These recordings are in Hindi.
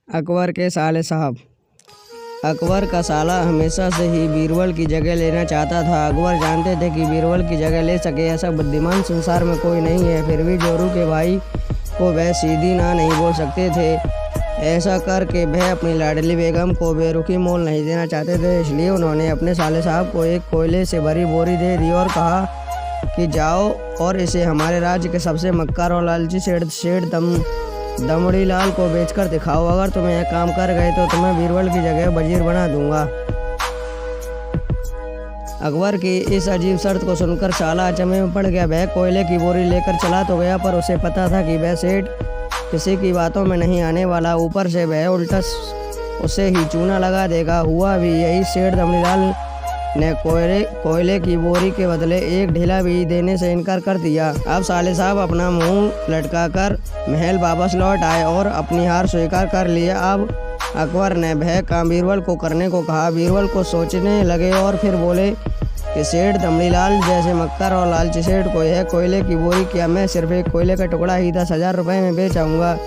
अकबर के साले साहब। अकबर का साला हमेशा से ही बीरबल की जगह लेना चाहता था। अकबर जानते थे कि बीरबल की जगह ले सके ऐसा बुद्धिमान संसार में कोई नहीं है, फिर भी जोरू के भाई को वह सीधी ना नहीं बोल सकते थे। ऐसा करके वह अपनी लाडली बेगम को बेरुखी मोल नहीं देना चाहते थे, इसलिए उन्होंने अपने साले साहब को एक कोयले से भरी बोरी दे दी और कहा कि जाओ और इसे हमारे राज्य के सबसे मक्कार और लालची सेठ दमड़ी लाल को बेचकर दिखाओ। अगर तुम यह काम कर गए तो तुम्हें बीरबल की जगह वजीर बना दूंगा। अकबर की इस अजीब शर्त को सुनकर साला अचंभे में पड़ गया। वह कोयले की बोरी लेकर चला तो गया, पर उसे पता था कि वह सेठ किसी की बातों में नहीं आने वाला, ऊपर से वह उल्टा उसे ही चूना लगा देगा। हुआ भी यही, सेठ दमड़ीलाल ने कोयले की बोरी के बदले एक ढीला भी देने से इनकार कर दिया। अब साले साहब अपना मुंह लटकाकर महल वापस लौट आए और अपनी हार स्वीकार कर लिया। अब अकबर ने वह काम बीरबल को करने को कहा। बीरबल को सोचने लगे और फिर बोले कि सेठ दमड़ीलाल जैसे मक्कार और लालची सेठ को यह कोयले की बोरी क्या, मैं सिर्फ एक कोयले का टुकड़ा ही 10,000 रुपये में बेच आऊँगा।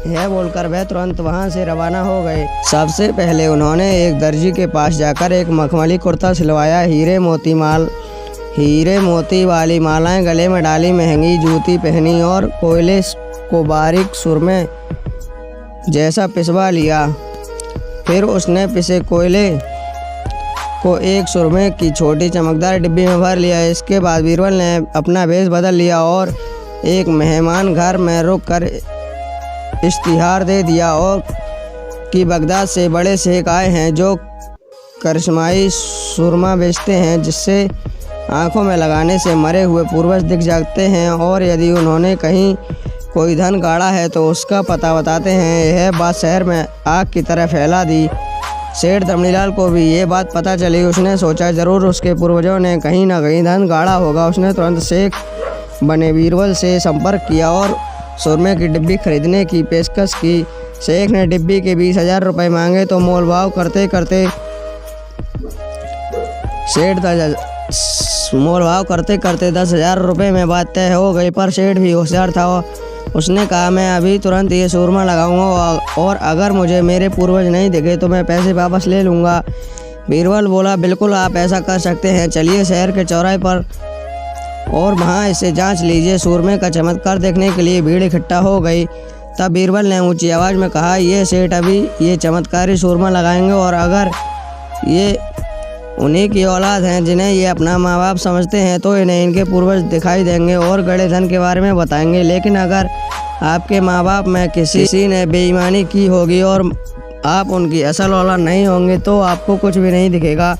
यह बोलकर वह तुरंत वहाँ से रवाना हो गए। सबसे पहले उन्होंने एक दर्जी के पास जाकर एक मखमली कुर्ता सिलवाया, हीरे मोती वाली मालाएं गले में डाली, महंगी जूती पहनी और कोयले को बारीक सुरमे जैसा पिसवा लिया। फिर उसने पिसे कोयले को एक सुरमे की छोटी चमकदार डिब्बी में भर लिया। इसके बाद बीरबल ने अपना भेष बदल लिया और एक मेहमान घर में रुक कर इश्तिहार दे दिया और कि बगदाद से बड़े शेख आए हैं जो करिश्माई सुरमा बेचते हैं, जिससे आंखों में लगाने से मरे हुए पूर्वज दिख जाते हैं और यदि उन्होंने कहीं कोई धन गाड़ा है तो उसका पता बताते हैं। यह बात शहर में आग की तरह फैला दी। सेठ दमड़ीलाल को भी ये बात पता चली। उसने सोचा जरूर उसके पूर्वजों ने कहीं ना कहीं धन गाड़ा होगा। उसने तुरंत शेख बने बीरबल से संपर्क किया और सुरमे की डिब्बी खरीदने की पेशकश की। शेख ने डिब्बी के 20,000 रुपये मांगे तो मोलभाव करते करते 10,000 रुपये में बात तय हो गई। पर सेठ भी होशियार था। उसने कहा मैं अभी तुरंत ये सूरमा लगाऊंगा और अगर मुझे मेरे पूर्वज नहीं दिखे तो मैं पैसे वापस ले लूँगा। बीरबल बोला बिल्कुल आप ऐसा कर सकते हैं, चलिए शहर के चौराहे पर और वहाँ इसे जांच लीजिए। सूरमे का चमत्कार देखने के लिए भीड़ इकट्ठा हो गई। तब बीरबल ने ऊंची आवाज़ में कहा ये सेठ अभी ये चमत्कारी सूरमा लगाएंगे और अगर ये उन्हीं की औलाद हैं जिन्हें ये अपना माँ बाप समझते हैं तो इन्हें इनके पूर्वज दिखाई देंगे और गड़े धन के बारे में बताएंगे। लेकिन अगर आपके माँ बाप में किसी ने बेईमानी की होगी और आप उनकी असल औलाद नहीं होंगे तो आपको कुछ भी नहीं दिखेगा।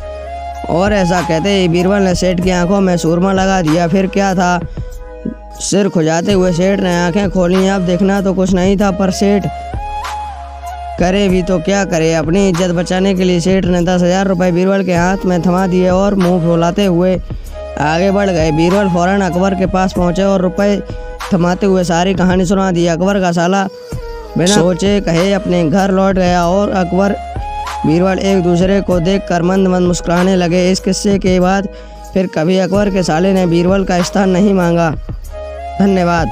और ऐसा कहते ही बीरबल ने सेठ की आंखों में सूरमा लगा दिया। फिर क्या था, सिर खुजाते हुए सेठ ने आंखें खोली। अब देखना तो कुछ नहीं था, पर सेठ करे भी तो क्या करे। अपनी इज्जत बचाने के लिए सेठ ने 10,000 रुपये बीरबल के हाथ में थमा दिए और मुंह फुलाते हुए आगे बढ़ गए। बीरबल फौरन अकबर के पास पहुंचे और रुपए थमाते हुए सारी कहानी सुना दी। अकबर का साला बिना सोचे कहे अपने घर लौट गया और अकबर बीरबल एक दूसरे को देखकर मंद मंद मुस्कुराने लगे। इस किस्से के बाद फिर कभी अकबर के साले ने बीरबल का स्थान नहीं मांगा। धन्यवाद।